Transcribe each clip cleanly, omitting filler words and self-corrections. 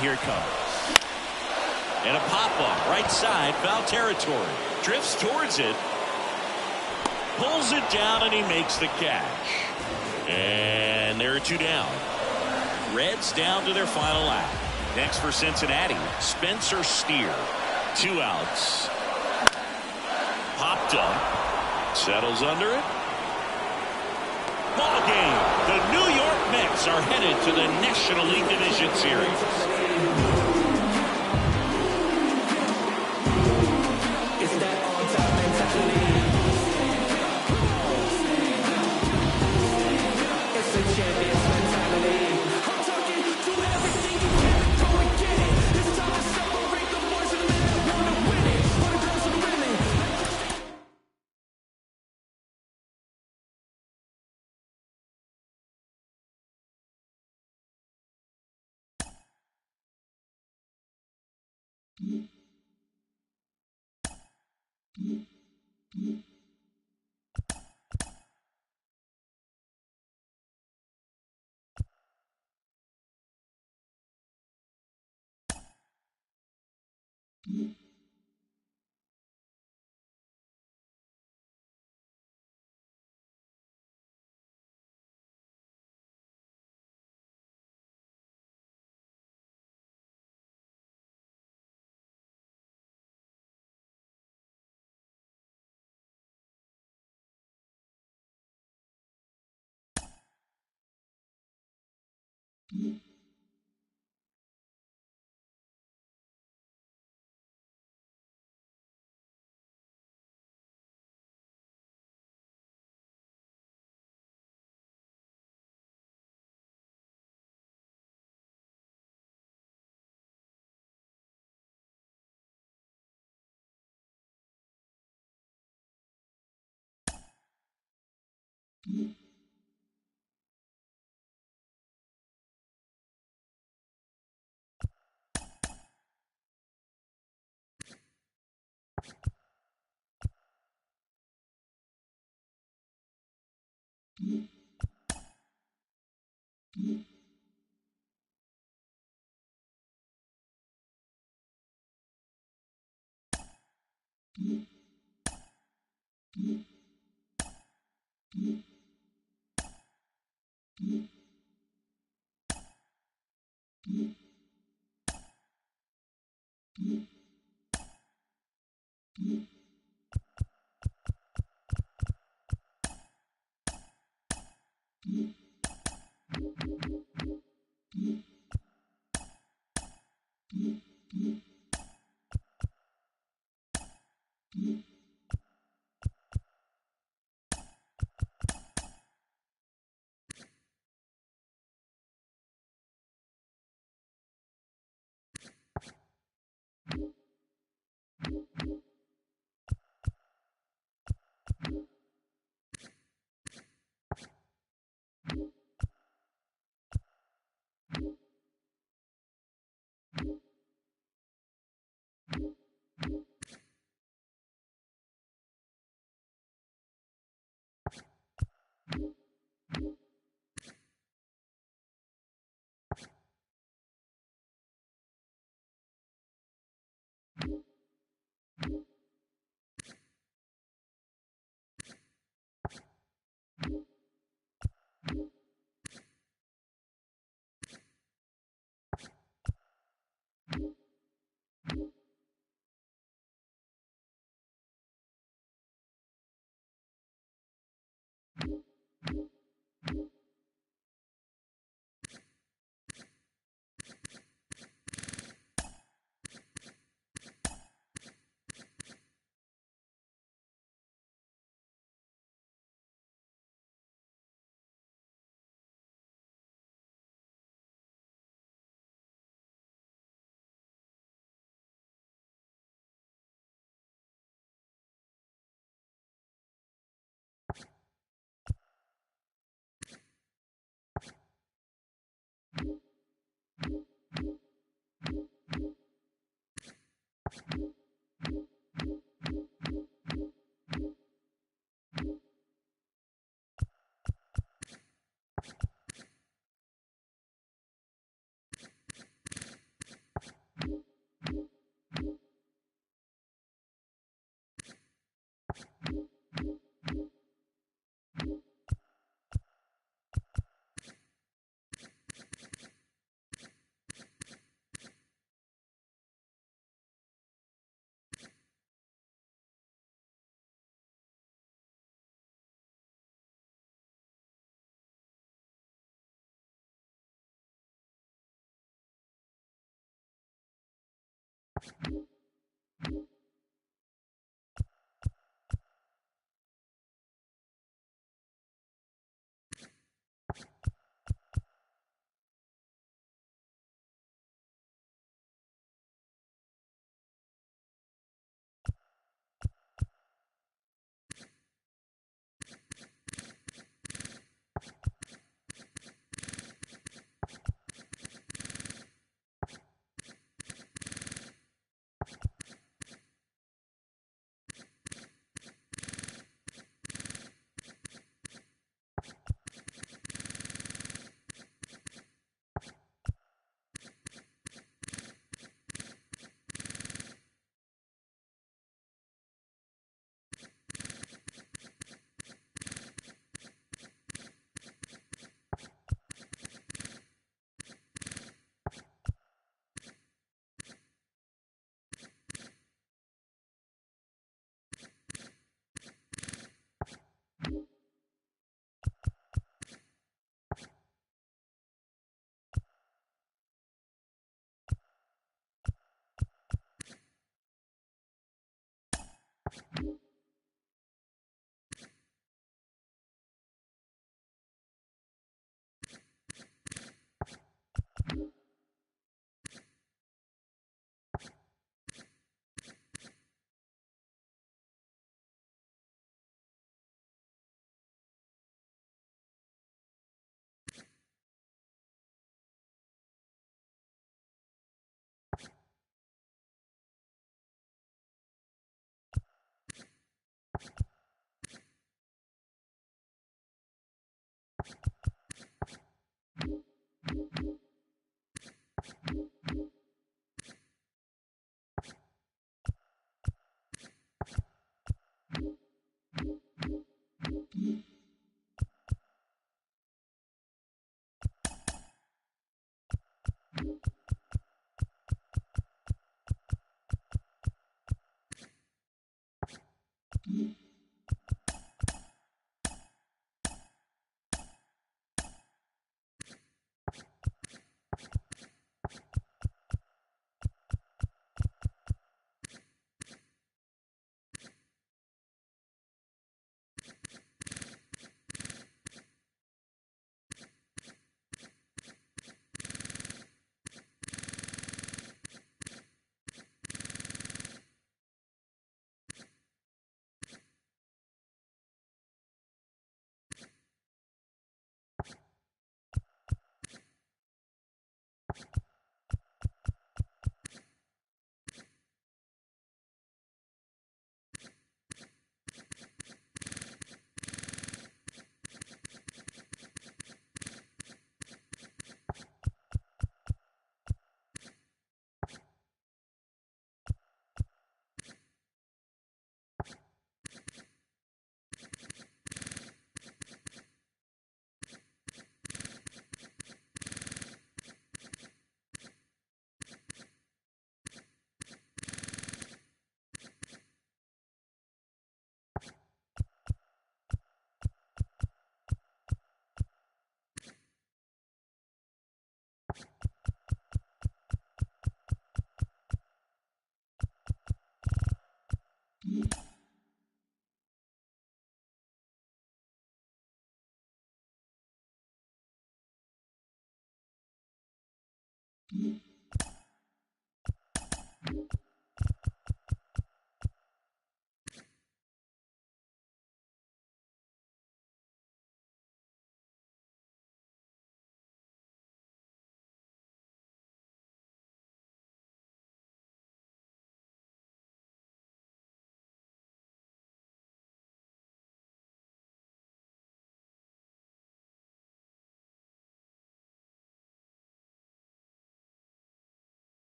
here it comes. And a pop-up, right side, foul territory. Drifts towards it. Pulls it down, and he makes the catch. And there are two down. Reds down to their final out. Next for Cincinnati, Spencer Steer. 2 outs. Popped up. Settles under it. Ball game. The New York Mets are headed to the National League Division Series.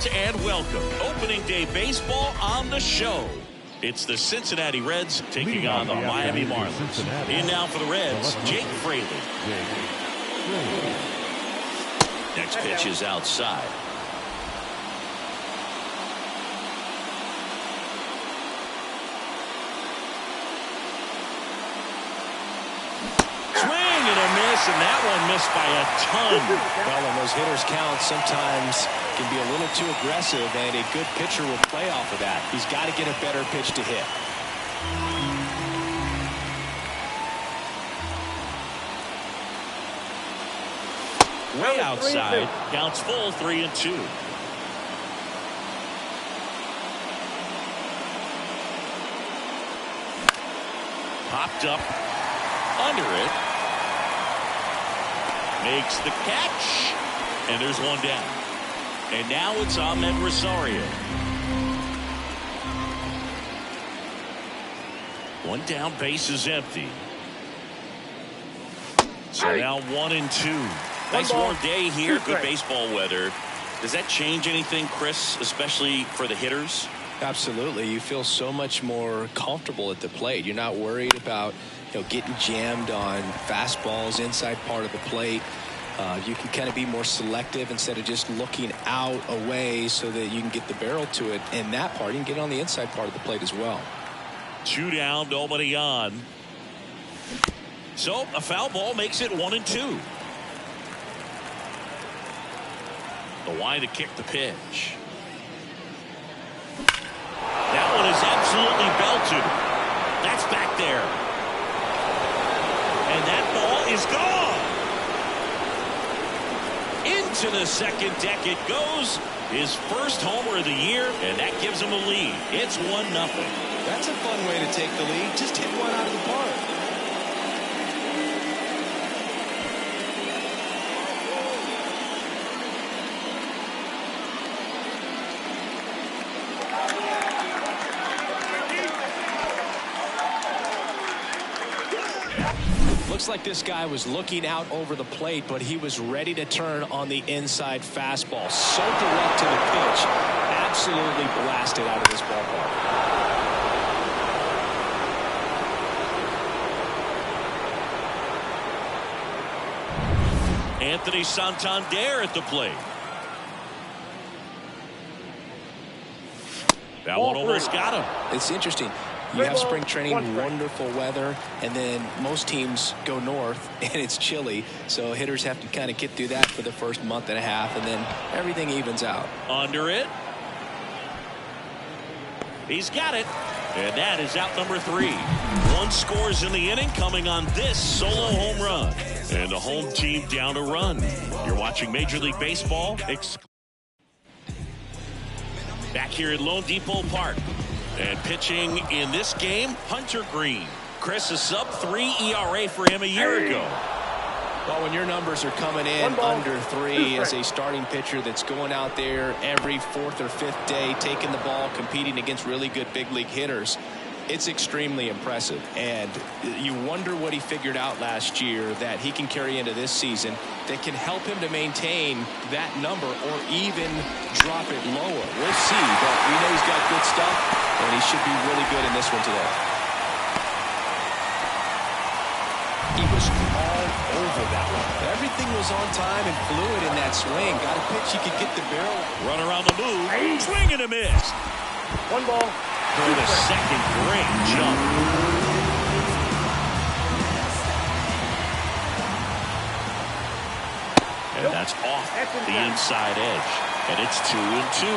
And welcome. Opening day baseball on the show. It's the Cincinnati Reds taking on the Miami Marlins. In now for the Reds, Jake Fraley. Next pitch is outside. and that one missed by a ton. Well, on those hitters count, sometimes can be a little too aggressive, and a good pitcher will play off of that. He's got to get a better pitch to hit. Way outside. Counts full, 3-2. Popped up under it. Makes the catch. And there's one down. And now it's Ahmed Rosario. One down, base is empty. So now 1-2. Nice warm day here. Good baseball weather. Does that change anything, Chris, especially for the hitters? Absolutely. You feel so much more comfortable at the plate. You're not worried about getting jammed on fastballs inside part of the plate. You can kind of be more selective instead of just looking out away so that you can get the barrel to it. And that part, you can get on the inside part of the plate as well. 2 down, nobody on. So a foul ball makes it 1-2. The line to kick the pitch. That one is absolutely belted. That's back there. And that ball is gone. Into the second deck it goes. His first homer of the year, and that gives him a lead. It's 1-0. That's a fun way to take the lead. Just hit one out of the park. Looks like this guy was looking out over the plate, but he was ready to turn on the inside fastball. So direct to the pitch. Absolutely blasted out of this ballpark. Anthony Santander at the plate. That one almost got him. It's interesting. You have spring training, wonderful weather, and then most teams go north, and it's chilly. So hitters have to kind of get through that for the first month and a half, and then everything evens out. Under it. He's got it. And that is out number 3. 1 scores in the inning, coming on this solo home run. And the home team down a run. You're watching Major League Baseball. Back here at Lone Depot Park. And pitching in this game, Hunter Green. Chris, a sub-3 ERA for him a year ago. Well, when your numbers are coming in under 3 as a starting pitcher that's going out there every 4th or 5th day, taking the ball, competing against really good big league hitters, it's extremely impressive. And you wonder what he figured out last year that he can carry into this season that can help him to maintain that number or even drop it lower. We'll see, but we know he's got good stuff, and he should be really good in this one today. He was all over that one. Everything was on time and fluid in that swing. Got a pitch he could get the barrel. Run around the move. Swing and a miss. 1 ball. For the second, great jump. And that's off the inside edge. And it's 2-2.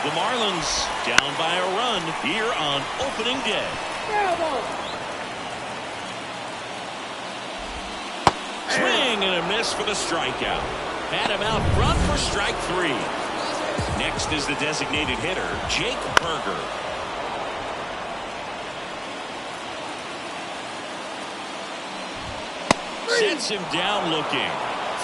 The Marlins down by a run here on opening day. Swing and a miss for the strikeout. Had him out front for strike 3. Next is the designated hitter, Jake Burger. Sets him down looking.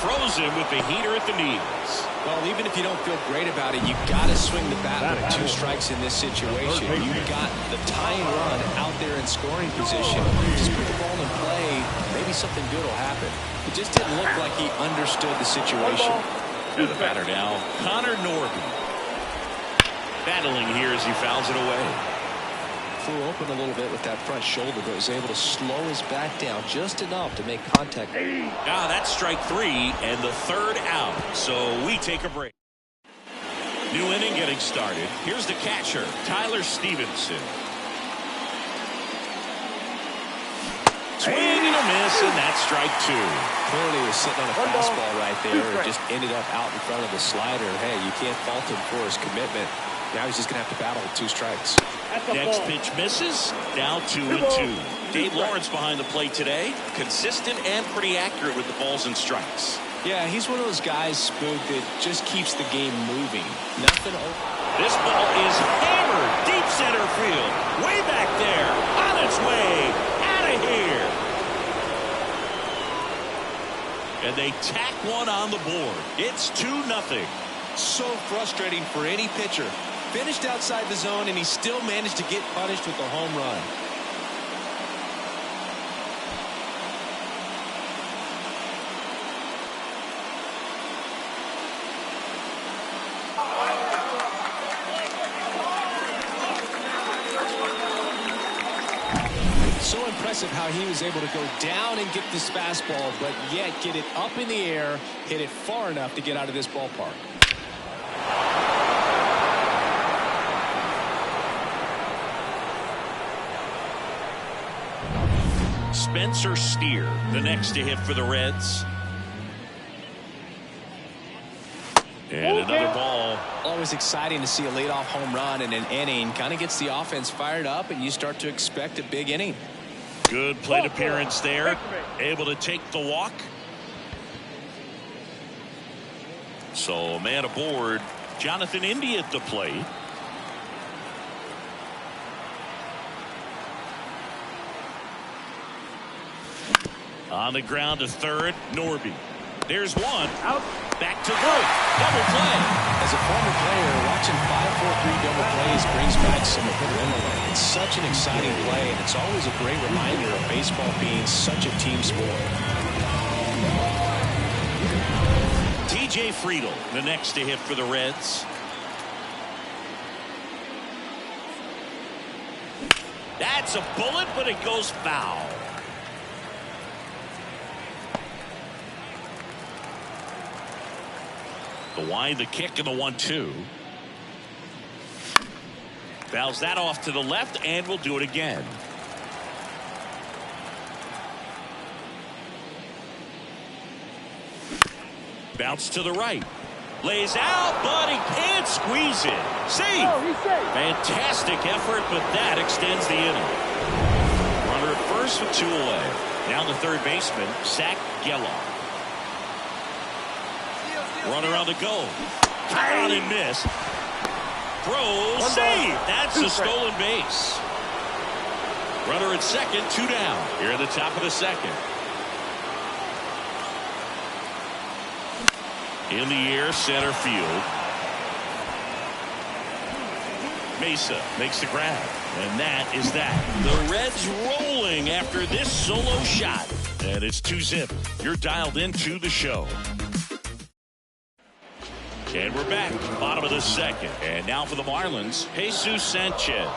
Frozen with the heater at the knees. Well, even if you don't feel great about it, you've got to swing the bat with 2 strikes in this situation. You've got the tying run out there in scoring position. Just put the ball in play. Maybe something good will happen. It just didn't look like he understood the situation. To the batter now, Connor Norton. Battling here as he fouls it away. Flew open a little bit with that front shoulder, but was able to slow his back down just enough to make contact. That's strike 3 and the 3rd out. So we take a break. New inning getting started. Here's the catcher, Tyler Stevenson. Swing and a miss, and that's strike two. Clearly was sitting on a fastball right there. It just ended up out in front of the slider. Hey, you can't fault him for his commitment. Now he's just going to have to battle with 2 strikes. Next pitch misses. Now 2-2. Dave Lawrence behind the plate today. Consistent and pretty accurate with the balls and strikes. Yeah, he's one of those guys, Spook, that just keeps the game moving. Nothing. This ball is hammered deep center field. Way back there. On its way. Out of here. And they tack one on the board. It's 2-0. So frustrating for any pitcher. Finished outside the zone, and he still managed to get punished with a home run. So impressive how he was able to go down and get this fastball, but yet get it up in the air, hit it far enough to get out of this ballpark. Spencer Steer, the next to hit for the Reds. And another ball. Always exciting to see a leadoff home run in an inning. Kind of gets the offense fired up, and you start to expect a big inning. Good plate appearance there. Able to take the walk. So a man aboard. Jonathan India at the plate. On the ground to third, Norby. There's one. Out. Back to third. Double play. As a former player, watching 5-4-3 double plays brings back some adrenaline. It's such an exciting play, and it's always a great reminder of baseball being such a team sport. TJ Friedl, the next to hit for the Reds. That's a bullet, but it goes foul. The wind, the kick, and the 1-2. Fouls that off to the left, and we'll do it again. Bounce to the right. Lays out, but he can't squeeze it. Save. Fantastic effort, but that extends the inning. Runner at first with 2 away. Now the third baseman, Zach Gelof. Runner on the go. Count and miss. Throws. Save. That's a stolen base. Runner at second, 2 down. Here at the top of the second. In the air, center field. Mesa makes the grab. And that is that. The Reds rolling after this solo shot. And it's 2-zip. You're dialed into the show. And we're back, bottom of the second. And now for the Marlins, Jesus Sanchez.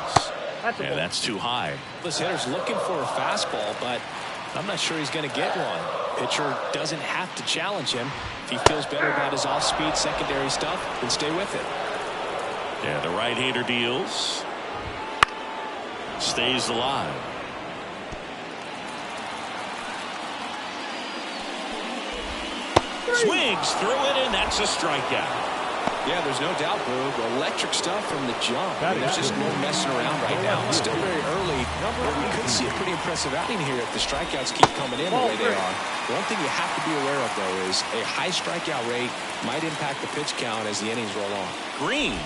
And that's too high. This hitter's looking for a fastball, but I'm not sure he's going to get one. Pitcher doesn't have to challenge him. If he feels better about his off-speed secondary stuff, then stay with it. Yeah, the right-hander deals. Stays alive. Swings through it, and that's a strikeout. Yeah, there's no doubt, Boog. Electric stuff from the jump. There's just no messing around right now. It's still very early, but we could see a pretty impressive outing here if the strikeouts keep coming in the way they are. The one thing you have to be aware of, though, is a high strikeout rate might impact the pitch count as the innings roll on. Green,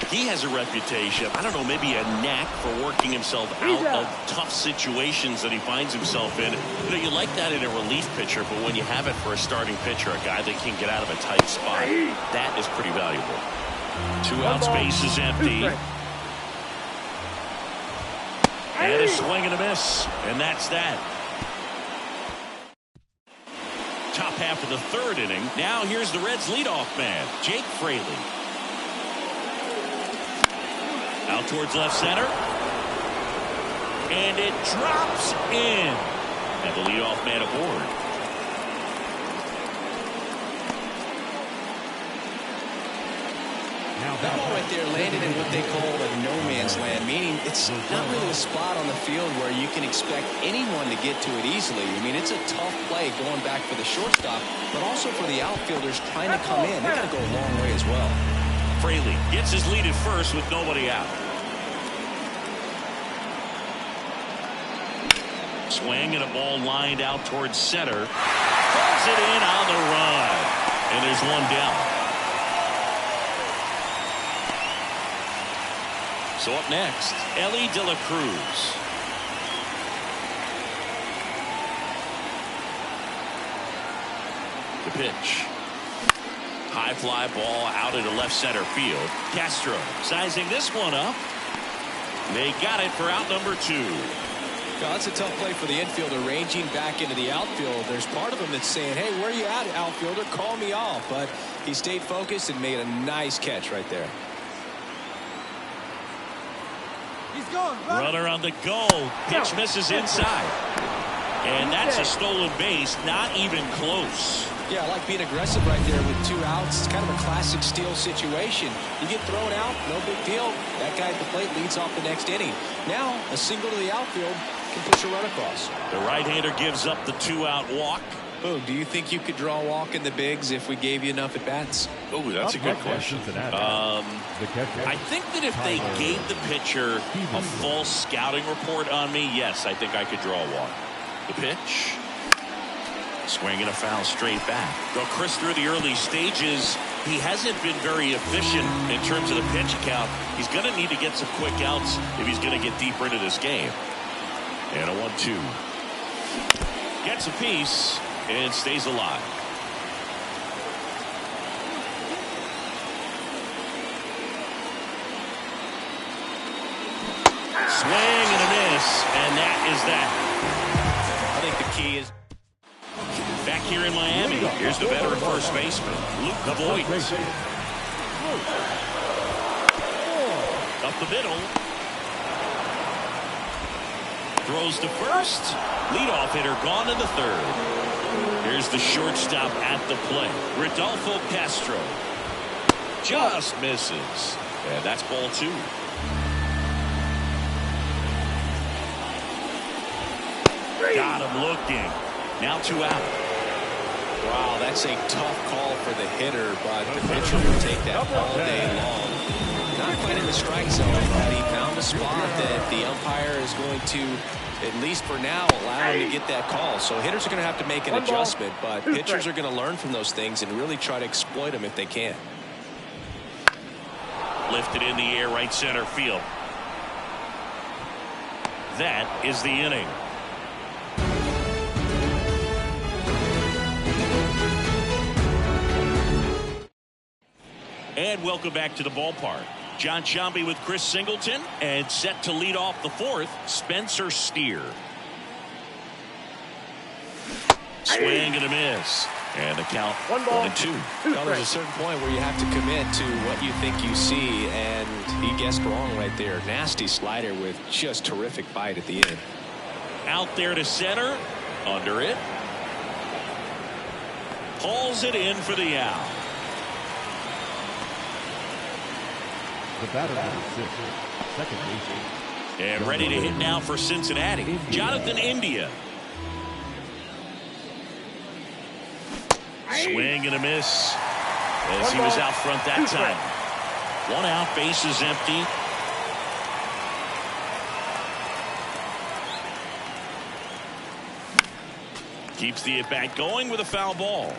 he has a reputation, I don't know, maybe a knack for working himself out of tough situations that he finds himself in. You know, you like that in a relief pitcher, but when you have it for a starting pitcher, a guy that can get out of a tight spot, that is pretty valuable. 2 outs, base is empty. And a swing and a miss, and that's that. Top half of the third inning. Now here's the Reds leadoff man, Jake Fraley. Out towards left center. And it drops in. And the leadoff man aboard. Now That ball right there landed in what they call a no man's land, meaning it's not really a spot on the field where you can expect anyone to get to it easily. I mean, it's a tough play going back for the shortstop, but also for the outfielders trying to come in. They got to go a long way as well. Fraley gets his lead at first with nobody out. Swing and a ball lined out towards center. Pulls it in on the run. And there's one down. So up next, Elly De La Cruz. The pitch. High fly ball out into left center field. Castro sizing this one up. They got it for out number 2. Well, that's a tough play for the infielder, ranging back into the outfield. There's part of him that's saying, hey, where are you at, outfielder? Call me off. But he stayed focused and made a nice catch right there. He's going. Runner on the go. Pitch misses inside. And that's a stolen base, not even close. Yeah, I like being aggressive right there with 2 outs. It's kind of a classic steal situation. You get thrown out, no big deal. That guy at the plate leads off the next inning. Now, a single to the outfield can push a run across. The right-hander gives up the 2-out walk. Oh, do you think you could draw a walk in the bigs if we gave you enough at-bats? Oh, that's a good question. I think that if they gave the pitcher a full scouting report on me, yes, I think I could draw a walk. The pitch. Swing and a foul straight back. Though Chris, through the early stages, he hasn't been very efficient in terms of the pitch count. He's going to need to get some quick outs if he's going to get deeper into this game. And a 1-2. Gets a piece and stays alive. Swing and a miss, and that is that. I think the key is back here in Miami. Here's the veteran first baseman, Luke Voit. Up the middle. Throws to first. Leadoff hitter gone in the 3rd. Here's the shortstop at the plate, Rodolfo Castro. Just misses. And that's ball 2. Got him looking. Now 2 out. Wow, that's a tough call for the hitter, but the pitcher will take that all day long. Not quite in the strike zone, but he found a spot that the umpire is going to, at least for now, allow him to get that call. So hitters are going to have to make an adjustment, but pitchers are going to learn from those things and really try to exploit them if they can. Lifted in the air, right center field. That is the inning. And welcome back to the ballpark. John Sciambi with Chris Singleton, and set to lead off the 4th, Spencer Steer. Swing and a miss. And the count 1-2. Well, there's a certain point where you have to commit to what you think you see, and he guessed wrong right there. Nasty slider with just terrific bite at the end. Out there to center. Under it. Pulls it in for the out. The batter number 6, second baseman. And ready to hit now for Cincinnati, Jonathan India. Swing and a miss as he was out front that time. 1 out, bases empty. Keeps the at-bat going with a foul ball.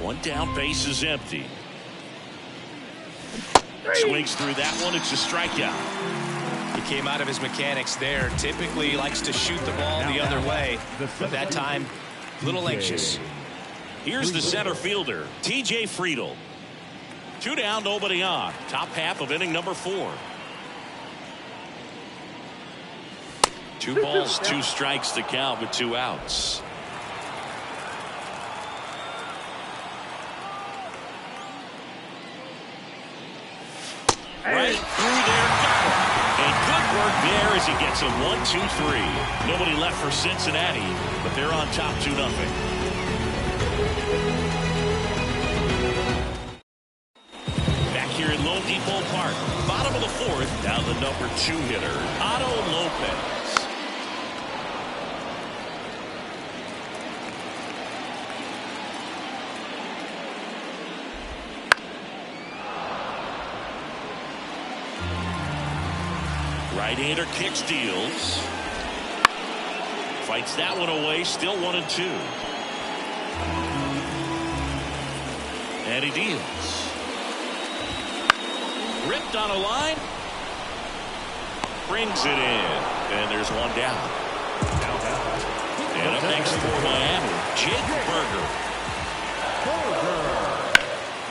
One down, base is empty. Swings through that one. It's a strikeout. He came out of his mechanics there. Typically he likes to shoot the ball the other way, but that time a little anxious. Here's the center fielder, TJ Friedl. 2 down, nobody on. Top half of inning number 4. 2 balls, 2 strikes to count with 2 outs. Right through there, got him. And good work there as he gets a 1-2-3. Nobody left for Cincinnati, but they're on top 2-0. Back here at Lone Depot Park, bottom of the fourth, now the number 2 hitter, Otto Lopez. Right-hander kicks, deals. Fights that one away, still 1-2. And he deals. Ripped on a line. Brings it in. And there's one down. And up next for Miami, Jake Burger.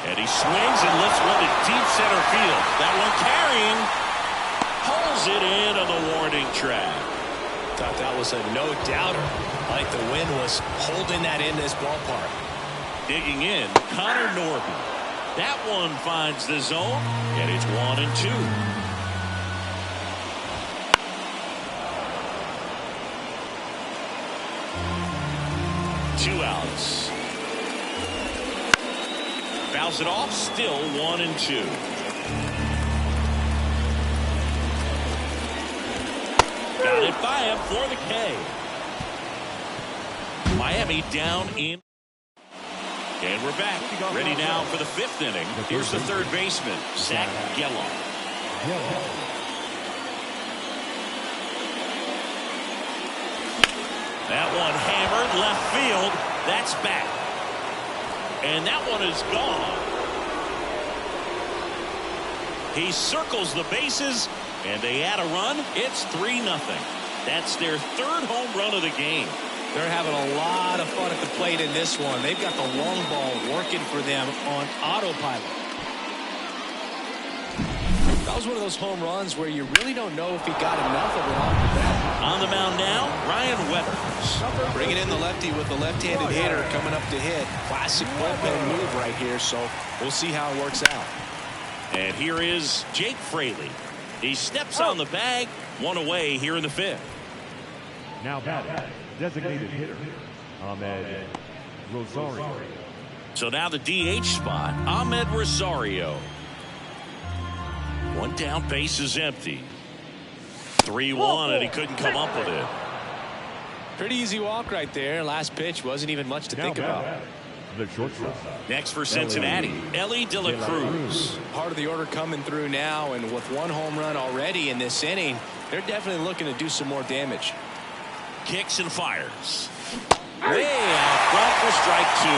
And he swings and lifts one to deep center field. That one carrying. Pulls it in on the warning track. Thought that was a no-doubter. Like the wind was holding that in this ballpark. Digging in, Connor Norby. That one finds the zone, and it's 1-2. Two outs. Fouls it off, still 1-2. Got it by him for the K. Miami down in. And we're back. Ready now for the 5th inning. Here's the third baseman, Zach Gelof. That one hammered left field. That's back. And that one is gone. He circles the bases, and they add a run. It's 3-0. That's their 3rd home run of the game. They're having a lot of fun at the plate in this one. They've got the long ball working for them on autopilot. That was one of those home runs where you really don't know if he got enough of it off the bat. On the mound now, Ryan Weathers. Bringing in the lefty with the left-handed hitter coming up to hit. Classic bullpen move right here, so we'll see how it works out. And here is Jake Fraley. He steps on the bag, one away here in the 5th. Now batting, designated hitter, Ahmed Rosario. So now the DH spot, Ahmed Rosario. One down, base is empty. 3-1, and he couldn't come up with it. Pretty easy walk right there. Last pitch wasn't even much to think about. The shortstop. Next for Cincinnati, Elly De La Cruz. Part of the order coming through now, and with one home run already in this inning, they're definitely looking to do some more damage. Kicks and fires. Way out front for strike 2.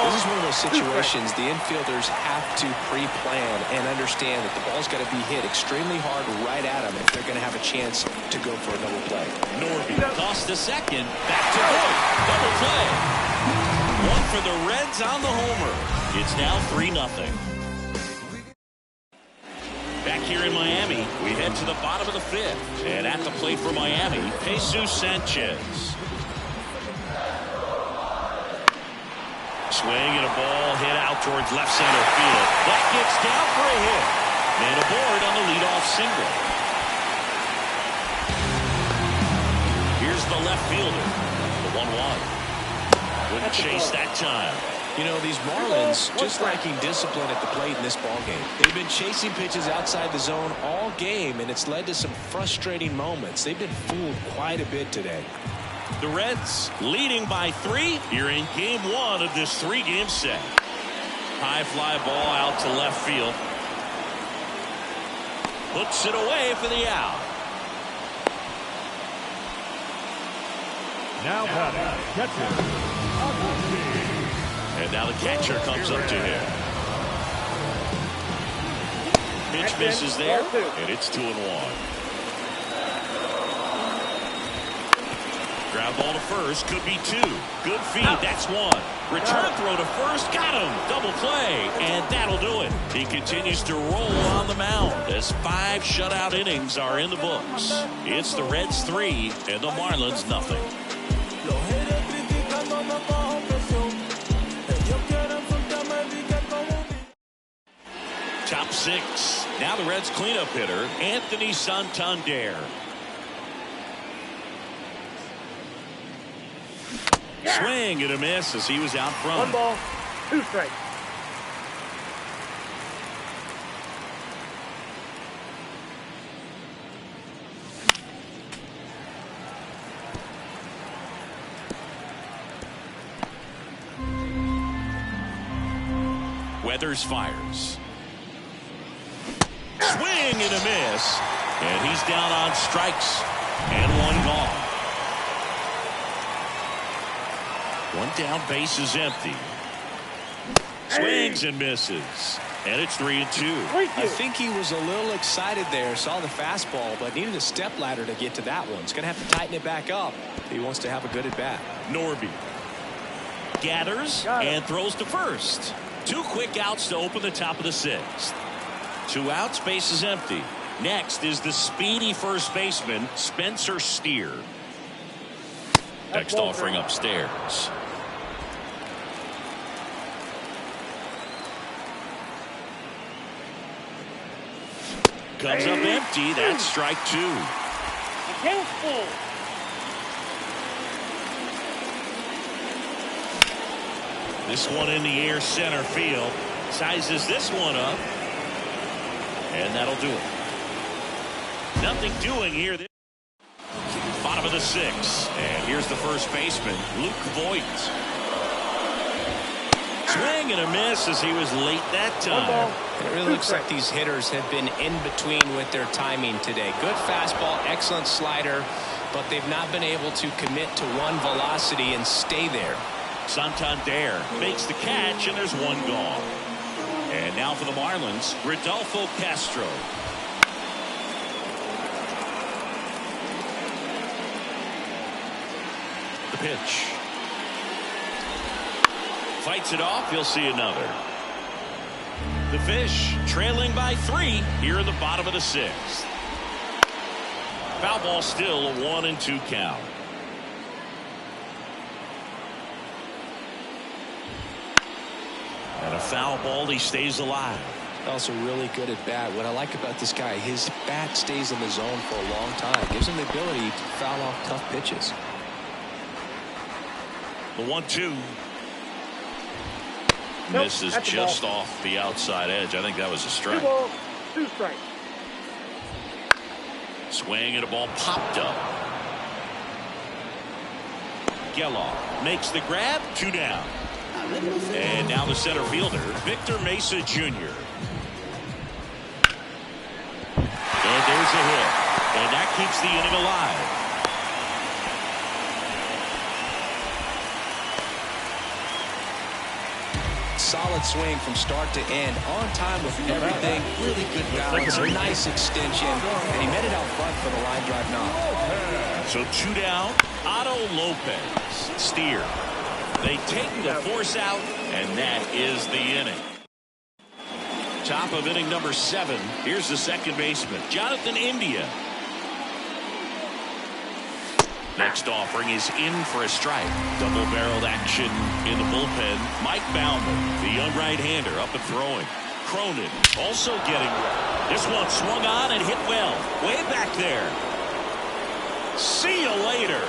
This is one of those situations the infielders have to pre-plan and understand that the ball's got to be hit extremely hard right at them if they're going to have a chance to go for a double play. Norby tossed to second, back to third. Double play. One for the Reds on the homer. It's now 3-0. Back here in Miami, we head to the bottom of the 5th. And at the plate for Miami, Jesus Sanchez. Swing and a ball hit out towards left center field. That gets down for a hit. Man aboard on the leadoff single. Here's the left fielder. The 1-1. Wouldn't chase that time. You know, these Marlins just lacking discipline at the plate in this ballgame. They've been chasing pitches outside the zone all game, and it's led to some frustrating moments. They've been fooled quite a bit today. The Reds leading by 3 here in game 1 of this 3-game set. High fly ball out to left field. Puts it away for the out. Now batting, catcher. And now the catcher comes up to him. Pitch misses there, and it's 2-1. Ground ball to first, could be 2. Good feed, that's 1. Return throw to first, got him. Double play, and that'll do it. He continues to roll on the mound as 5 shutout innings are in the books. It's the Reds 3 and the Marlins nothing. Top 6. Now the Reds cleanup hitter, Anthony Santander. Swing and a miss as he was out front. 1 ball, 2 strikes. Weathers fires. Swing and a miss. And he's down on strikes. And 1 gone. 1 down, base is empty. Swings and misses. And it's 3-2. I think he was a little excited there. Saw the fastball, but needed a step ladder to get to that one. He's going to have to tighten it back up if he wants to have a good at bat. Norby gathers and throws to first. 2 quick outs to open the top of the 6th. 2 outs, base is empty. Next is the speedy first baseman, Spencer Steer. Next offering upstairs. Comes up empty. That's strike 2. Account full. This one in the air center field. Sizes this one up. And that'll do it. Nothing doing here. Bottom of the 6th. And here's the first baseman, Luke Voigt. Swing and a miss as he was late that time. It really looks like these hitters have been in between with their timing today. Good fastball, excellent slider, but they've not been able to commit to one velocity and stay there. Santander makes the catch, and there's 1 gone. And now for the Marlins, Rodolfo Castro. The pitch. Fights it off. He'll see another. The Fish trailing by 3 here in the bottom of the 6th. Foul ball, still a 1-2 count. And a foul ball, he stays alive. Also really good at bat. What I like about this guy, his bat stays in the zone for a long time. Gives him the ability to foul off tough pitches. The 1-2. Misses just off the outside edge. I think that was a strike. 2 balls, 2 strikes. Swing and a ball popped up. Geloff makes the grab. 2 down. And now the center fielder, Victor Mesa Jr. And there's a hit. And that keeps the inning alive. Solid swing from start to end. On time with everything. Really good balance. A nice extension. And he met it out front for the line drive knock. So 2 down. Otto Lopez. Steer. They take the force out, and that is the inning. Top of inning number 7. Here's the second baseman, Jonathan India. Next offering is in for a strike. Double-barreled action in the bullpen. Mike Baumann, the young right-hander, up and throwing. Cronin also getting well. This one swung on and hit well. Way back there. See you later.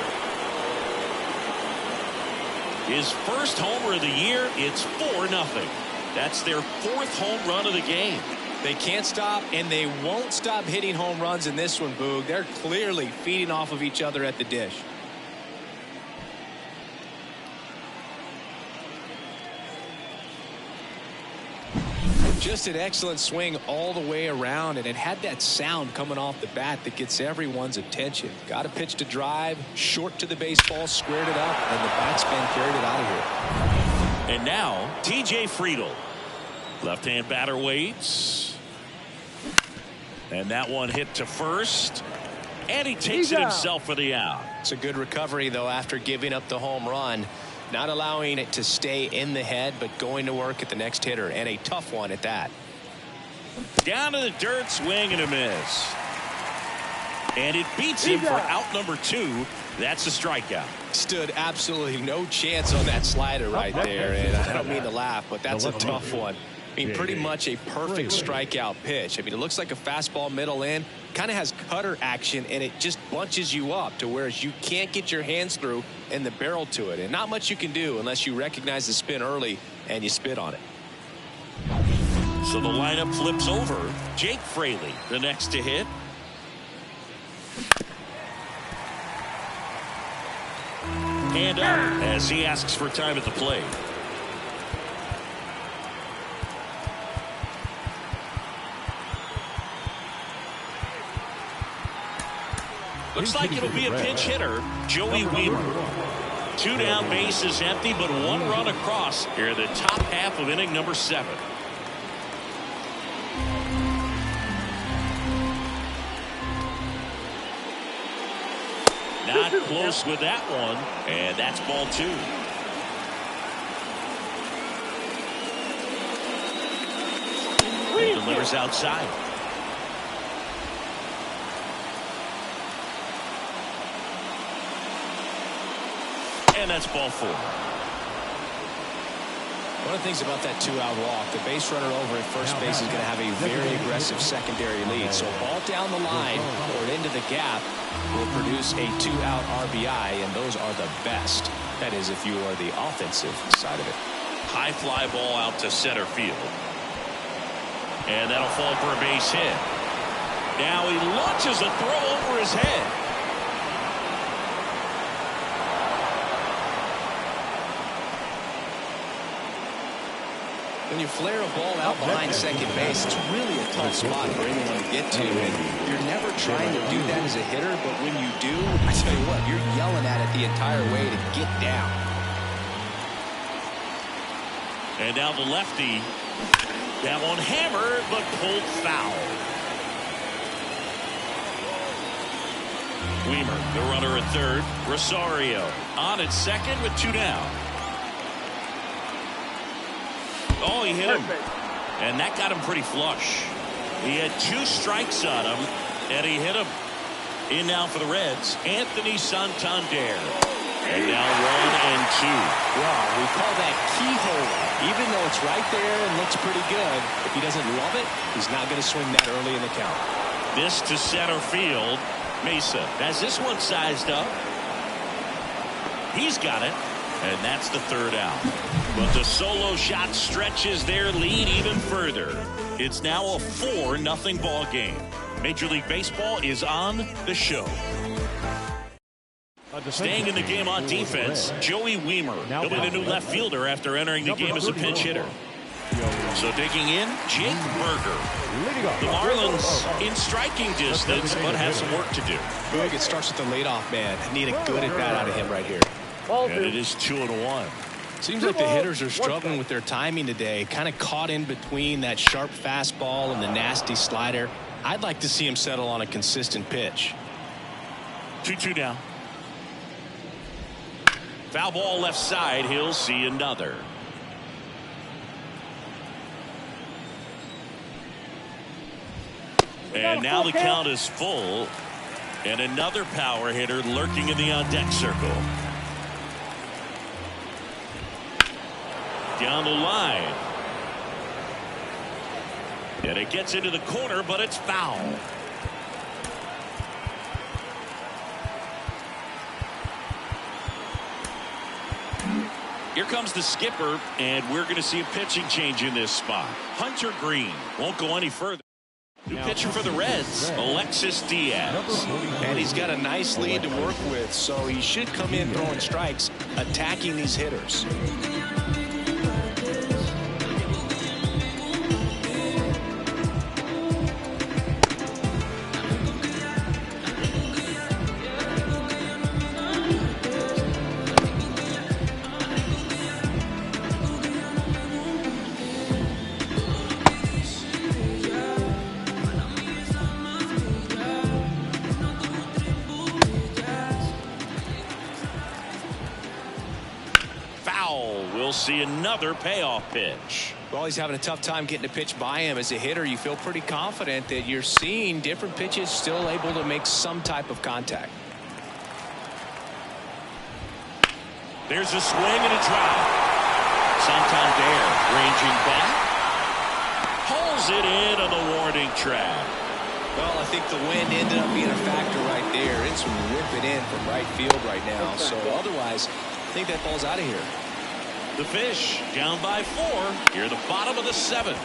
His first homer of the year, it's 4-0. That's their 4th home run of the game. They can't stop, and they won't stop hitting home runs in this one, Boog. They're clearly feeding off of each other at the dish. Just an excellent swing all the way around, and it had that sound coming off the bat that gets everyone's attention. Got a pitch to drive, short to the baseball, squared it up, and the batsman carried it out of here. And now, TJ Friedl. Left-hand batter waits. And that one hit to first. And he takes it himself for the out. It's a good recovery, though, after giving up the home run. Not allowing it to stay in the head, but going to work at the next hitter, and a tough one at that. Down to the dirt, swing and a miss. And it beats him for out number 2. That's a strikeout. Stood absolutely no chance on that slider right there, and I don't mean to laugh, but that's a tough one. I mean, pretty much a perfect strikeout pitch. I mean, it looks like a fastball middle in, kind of has cutter action, and it just bunches you up to where you can't get your hands through and the barrel to it. And not much you can do unless you recognize the spin early and you spit on it. So the lineup flips over. Jake Fraley, the next to hit. And up as he asks for time at the plate. Looks like it'll be a pinch hitter, Joey Wiemer. 2 down, bases empty, but 1 run across here in the top half of inning number 7. Not close with that one, and that's ball 2. He delivers outside. And that's ball 4. One of the things about that 2-out walk, the base runner over at first base is going to have a very aggressive secondary lead. So a ball down the line or into the gap will produce a 2-out RBI, and those are the best. That is, if you are the offensive side of it. High fly ball out to center field. And that'll fall for a base hit. Now he launches a throw over his head. When you flare a ball out behind second base, it's really a tough spot for anyone to get to. And you're never trying to do that as a hitter, but when you do, I tell you what, you're yelling at it the entire way to get down. And now the lefty. That one hammered, but pulled foul. Wiemer, the runner at third. Rosario on at second with 2 down. Oh, he hit him. And that got him pretty flush. He had 2 strikes on him, and he hit him. In now for the Reds, Anthony Santander. And now 1 and 2. Well, we call that keyhole. Even though it's right there and looks pretty good, if he doesn't love it, he's not going to swing that early in the count. This to center field. Mesa has this one sized up. He's got it. And that's the 3rd out. But the solo shot stretches their lead even further. It's now a 4-0 ball game. Major League Baseball is on the show. Staying in the game on defense, Joey Wiemer. He'll be the new left fielder after entering the game as a pinch hitter. So digging in, Jake Burger. The Marlins in striking distance, but have some work to do. It starts with the leadoff man. Need a good at-bat out of him right here. And it is 2-1. Seems like the hitters are struggling with their timing today. Kind of caught in between that sharp fastball and the nasty slider. I'd like to see him settle on a consistent pitch. 2-2 down. Foul ball left side. He'll see another. And now the count is full. And another power hitter lurking in the on-deck circle. Down the line. And it gets into the corner, but it's foul. Here comes the skipper, and we're going to see a pitching change in this spot. Hunter Green won't go any further. New pitcher for the Reds, Alexis Diaz. And he's got a nice lead to work with, so he should come in throwing strikes, attacking these hitters. See another payoff pitch. Well, he's having a tough time getting a pitch by him. As a hitter, you feel pretty confident that you're seeing different pitches still able to make some type of contact. There's a swing and a drive. Santander ranging back. Pulls it in on the warning track. Well, I think the wind ended up being a factor right there. It's ripping in from right field right now. So otherwise, I think that ball's out of here. The Fish down by 4 here at the bottom of the 7th.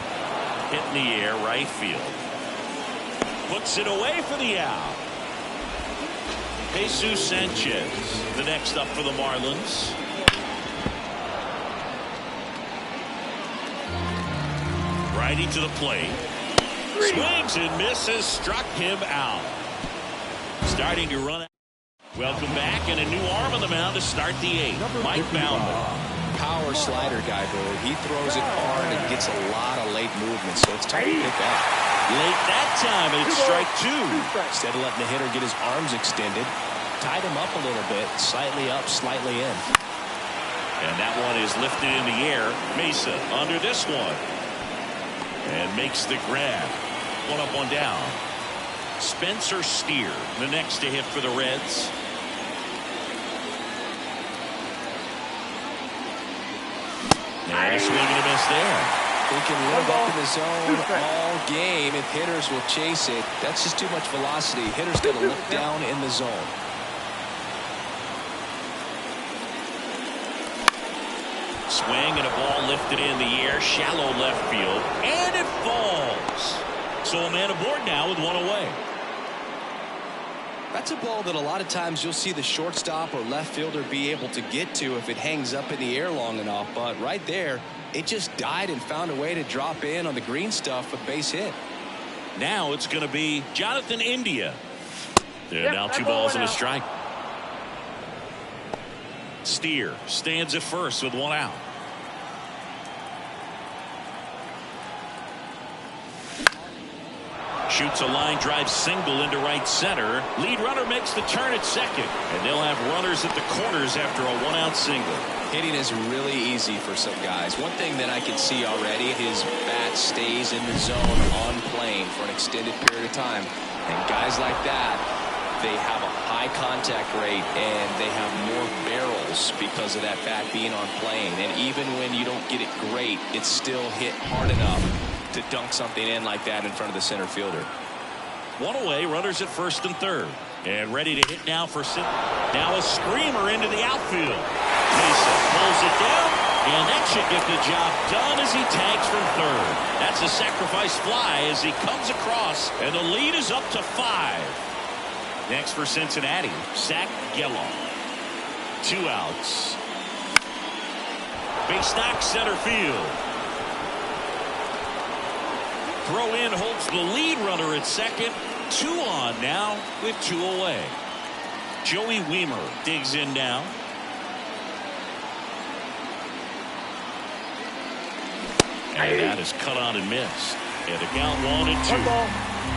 Hit in the air right field. Puts it away for the out. Jesus Sanchez, the next up for the Marlins. Righty to the plate. Swings and misses, struck him out. Starting to run out. Welcome back, and a new arm on the mound to start the 8th. Mike Baumann. Power slider guy, Billy. He throws it hard and gets a lot of late movement, so it's tough to pick up. Late that time, and it's strike 2. Instead of letting the hitter get his arms extended, tied him up a little bit, slightly up, slightly in. And that one is lifted in the air. Mesa under this one. And makes the grab. 1 up, 1 down. Spencer Steer, the next to hit for the Reds. And a swing and a miss there. He can live up in the zone all game if hitters will chase it. That's just too much velocity. Hitters got to look down in the zone. Swing and a ball lifted in the air, shallow left field, and it falls. So a man aboard now with 1 away. That's a ball that a lot of times you'll see the shortstop or left fielder be able to get to if it hangs up in the air long enough. But right there, it just died and found a way to drop in on the green stuff, a base hit. Now it's going to be Jonathan India. And now 2 balls and a strike. Steer stands at first with 1 out. Shoots a line drive single into right center. Lead runner makes the turn at second. And they'll have runners at the corners after a 1-out single. Hitting is really easy for some guys. One thing that I can see already, his bat stays in the zone on plane for an extended period of time. And guys like that, they have a high contact rate and they have more barrels because of that bat being on plane. And even when you don't get it great, it's still hit hard enough to dunk something in like that in front of the center fielder. 1 away, runners at first and third. And ready to hit now for now a screamer into the outfield. Mesa pulls it down, and that should get the job done as he tags from third. That's a sacrifice fly as he comes across, and the lead is up to 5. Next for Cincinnati, Zach Gelof. 2 outs. Base knock center field. Throw in holds the lead runner at second. 2 on now with 2 away. Joey Wiemer digs in now. And that is cut on and missed. And a count 1 and 2. 1 ball,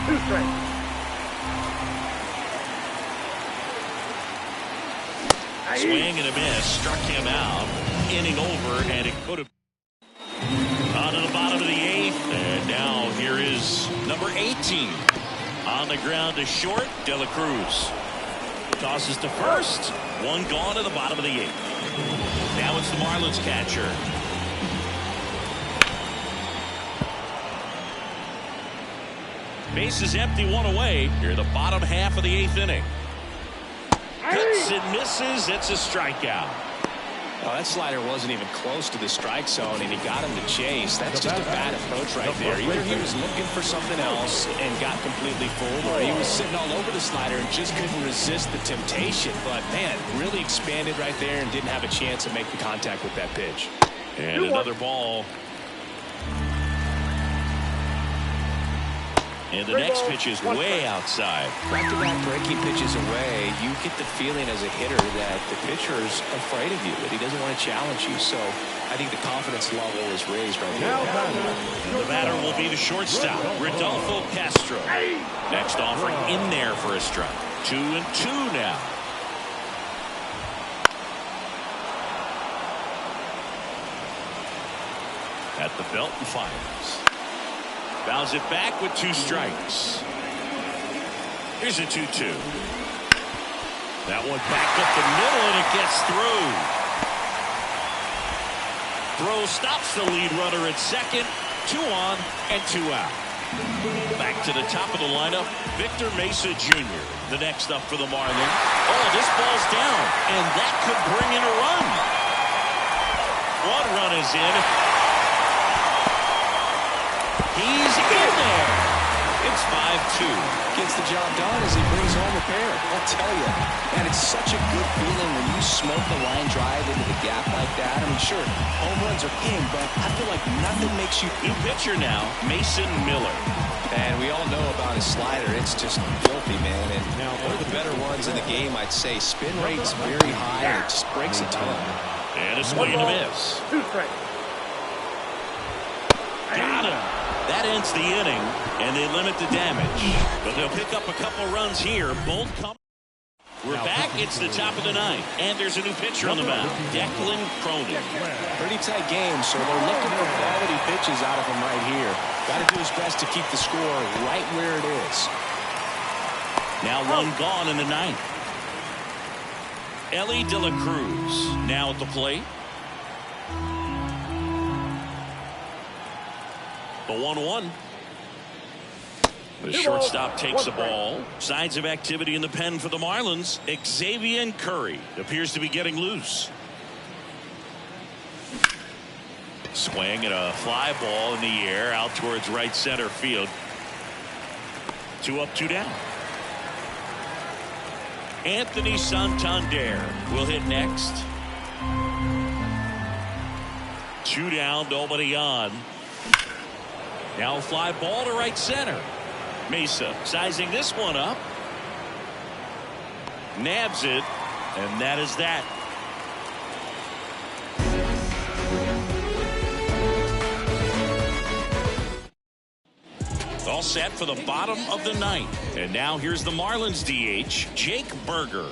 2 strikes. Swing and a miss. Struck him out. Inning over, and it could have. On to the bottom of the 8th. And now here is number 18. On the ground to short, De La Cruz. Tosses to first. 1 gone to the bottom of the 8th. Now it's the Marlins catcher. Base is empty, 1 away. Here the bottom half of the 8th inning. Cuts and misses. It's a strikeout. Well, that slider wasn't even close to the strike zone, and he got him to chase. That's just a bad approach right there. Either he was looking for something else and got completely fooled, or he was sitting all over the slider and just couldn't resist the temptation. But, man, really expanded right there and didn't have a chance to make the contact with that pitch. And another ball. And the next pitch is way outside. Back-to-back breaking pitches away, you get the feeling as a hitter that the pitcher's afraid of you, that he doesn't want to challenge you. So I think the confidence level is raised right here. And the batter will be the shortstop, Rodolfo Castro. Next offering in there for a strike. 2 and 2 now. At the belt and fires. Fouls it back with 2 strikes. Here's a 2-2. That one backed up the middle, and it gets through. Throw stops the lead runner at second. 2 on and 2 out. Back to the top of the lineup, Victor Mesa Jr., the next up for the Marlins. Oh, this ball's down, and that could bring in a run. 1 run is in. He's in there. It's 5-2. Gets the job done as he brings home a pair. I'll tell you, and it's such a good feeling when you smoke the line drive into the gap like that. I mean, sure, home runs are in, but I feel like nothing makes you... New pitcher now, Mason Miller. And we all know about his slider. It's just filthy, man. And one of the better ones in the game, I'd say. Spin rate's very high, and it just breaks a ton. And a swing and a miss. 2 strikes. Got him. That ends the inning, and they limit the damage. But they'll pick up a couple runs here. Both come. We're back. It's the top of the 9th, and there's a new pitcher on the mound, Declan Cronin. Pretty tight game, so they're looking for quality pitches out of him right here. Got to do his best to keep the score right where it is. Now 1 gone in the 9th. Ellie De La Cruz now at the plate. The 1-1. The shortstop takes the ball. Signs of activity in the pen for the Marlins. Xavier Curry appears to be getting loose. Swing and a fly ball in the air out towards right center field. 2 up, 2 down. Anthony Santander will hit next. 2 down, nobody on. Now a fly ball to right center. Mesa sizing this one up. Nabs it, and that is that. All set for the bottom of the 9th. And now here's the Marlins DH, Jake Burger.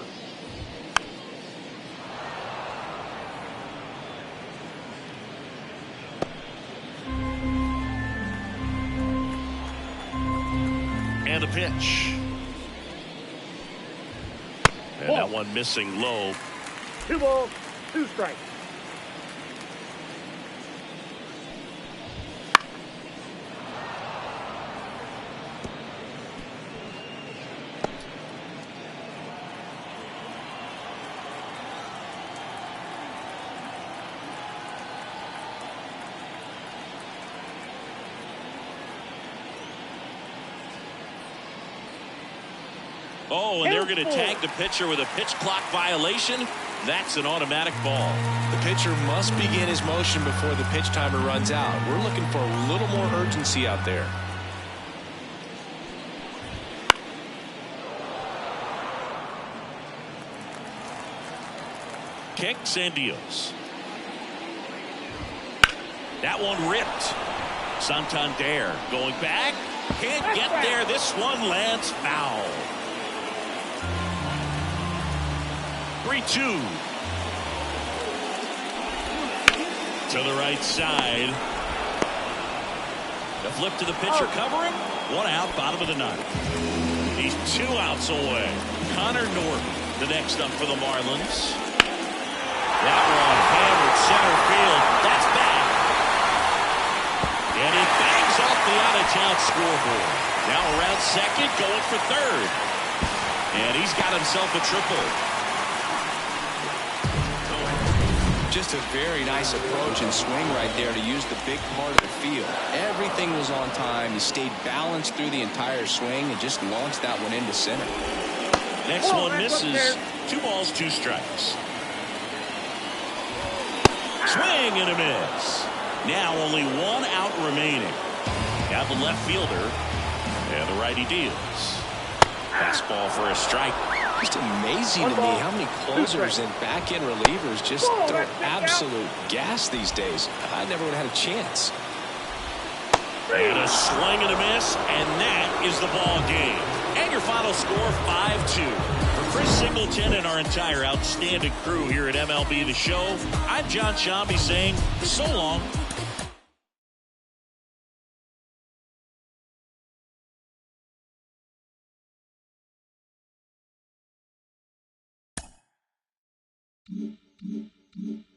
And a pitch. And that one missing low. 2 balls, 2 strikes. Oh, and they're going to tag the pitcher with a pitch clock violation. That's an automatic ball. The pitcher must begin his motion before the pitch timer runs out. We're looking for a little more urgency out there. Kicks and deals. That one ripped. Santander going back. Can't get there. This one lands foul. 3-2. To the right side. The flip to the pitcher covering. 1 out, bottom of the 9th. He's 2 outs away. Connor Norton, the next up for the Marlins. That one hammered center field. That's back. And he bangs off the out-of-town scoreboard. Now around second, going for third. And he's got himself a triple. Just a very nice approach and swing right there to use the big part of the field. Everything was on time. He stayed balanced through the entire swing and just launched that one into center. Next one misses. 2 balls, 2 strikes. Swing and a miss. Now only 1 out remaining. Now the left fielder and the righty deals. Fastball for a strike. Just amazing to me how many closers and back-end relievers just throw absolute gas these days. I never would have had a chance. And a swing and a miss, and that is the ball game. And your final score, 5-2. For Chris Singleton and our entire outstanding crew here at MLB The Show, I'm John Shambi saying so long. Mm-hmm.